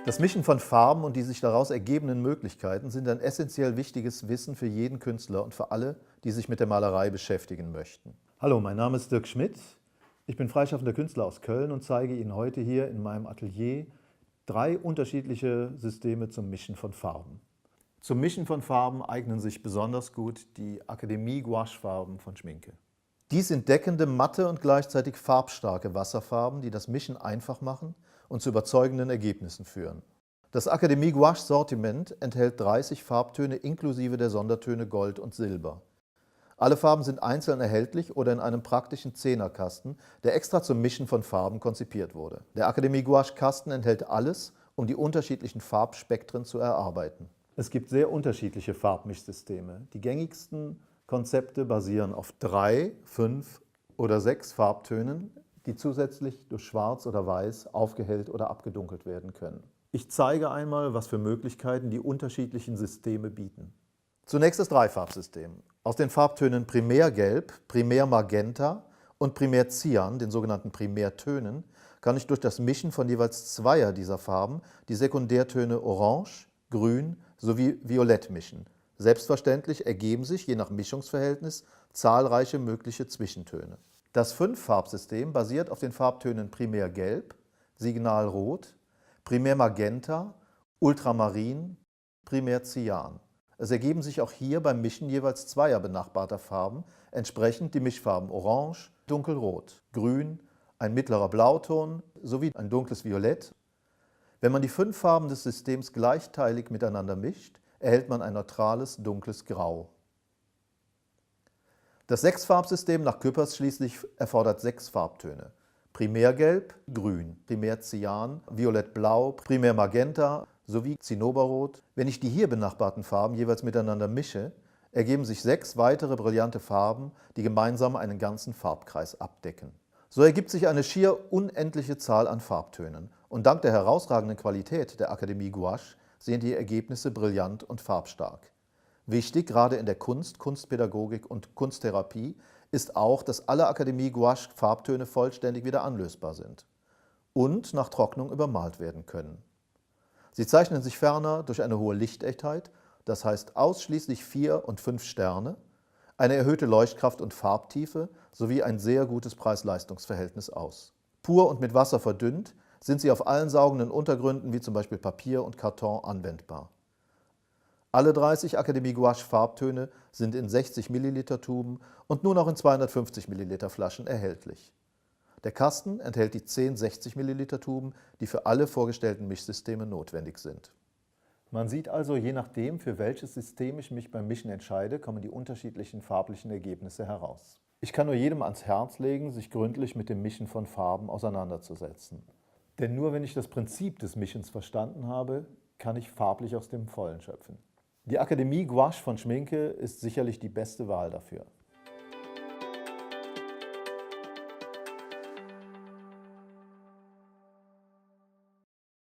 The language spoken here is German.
Das Mischen von Farben und die sich daraus ergebenden Möglichkeiten sind ein essentiell wichtiges Wissen für jeden Künstler und für alle, die sich mit der Malerei beschäftigen möchten. Hallo, mein Name ist Dirk Schmidt. Ich bin freischaffender Künstler aus Köln und zeige Ihnen heute hier in meinem Atelier 3 unterschiedliche Systeme zum Mischen von Farben. Zum Mischen von Farben eignen sich besonders gut die Akademie-Gouache-Farben von Schminke. Dies sind deckende, matte und gleichzeitig farbstarke Wasserfarben, die das Mischen einfach machen und zu überzeugenden Ergebnissen führen. Das Akademie-Gouache-Sortiment enthält 30 Farbtöne inklusive der Sondertöne Gold und Silber. Alle Farben sind einzeln erhältlich oder in einem praktischen Zehnerkasten, der extra zum Mischen von Farben konzipiert wurde. Der Akademie-Gouache-Kasten enthält alles, um die unterschiedlichen Farbspektren zu erarbeiten. Es gibt sehr unterschiedliche Farbmischsysteme. Die gängigsten Konzepte basieren auf 3, 5 oder 6 Farbtönen, die zusätzlich durch Schwarz oder Weiß aufgehellt oder abgedunkelt werden können. Ich zeige einmal, was für Möglichkeiten die unterschiedlichen Systeme bieten. Zunächst das Dreifarbsystem. Aus den Farbtönen Primärgelb, Primärmagenta und Primärcyan, den sogenannten Primärtönen, kann ich durch das Mischen von jeweils 2 dieser Farben die Sekundärtöne Orange, Grün sowie Violett mischen. Selbstverständlich ergeben sich, je nach Mischungsverhältnis, zahlreiche mögliche Zwischentöne. Das 5-Farbsystem basiert auf den Farbtönen Primärgelb, Signalrot, Primärmagenta, Ultramarin, Primärcyan. Es ergeben sich auch hier beim Mischen jeweils 2 benachbarter Farben, entsprechend die Mischfarben Orange, Dunkelrot, Grün, ein mittlerer Blauton sowie ein dunkles Violett. Wenn man die 5 Farben des Systems gleichteilig miteinander mischt, erhält man ein neutrales, dunkles Grau. Das 6-Farbsystem nach Küppers schließlich erfordert 6 Farbtöne. Primärgelb, Grün, Primärcyan, Violettblau, Primärmagenta sowie Zinnoberrot. Wenn ich die hier benachbarten Farben jeweils miteinander mische, ergeben sich 6 weitere brillante Farben, die gemeinsam einen ganzen Farbkreis abdecken. So ergibt sich eine schier unendliche Zahl an Farbtönen. Und dank der herausragenden Qualität der Akademie Gouache sind die Ergebnisse brillant und farbstark. Wichtig, gerade in der Kunst, Kunstpädagogik und Kunsttherapie, ist auch, dass alle Akademie Gouache Farbtöne vollständig wieder anlösbar sind und nach Trocknung übermalt werden können. Sie zeichnen sich ferner durch eine hohe Lichtechtheit, das heißt ausschließlich 4 und 5 Sterne, eine erhöhte Leuchtkraft und Farbtiefe sowie ein sehr gutes Preis-Leistungs-Verhältnis aus. Pur und mit Wasser verdünnt sind sie auf allen saugenden Untergründen wie zum Beispiel Papier und Karton anwendbar. Alle 30 Akademie Gouache Farbtöne sind in 60 ml Tuben und nun auch in 250 ml Flaschen erhältlich. Der Kasten enthält die 10 60 ml Tuben, die für alle vorgestellten Mischsysteme notwendig sind. Man sieht also, je nachdem, für welches System ich mich beim Mischen entscheide, kommen die unterschiedlichen farblichen Ergebnisse heraus. Ich kann nur jedem ans Herz legen, sich gründlich mit dem Mischen von Farben auseinanderzusetzen. Denn nur wenn ich das Prinzip des Mischens verstanden habe, kann ich farblich aus dem Vollen schöpfen. Die Akademie Gouache von Schminke ist sicherlich die beste Wahl dafür.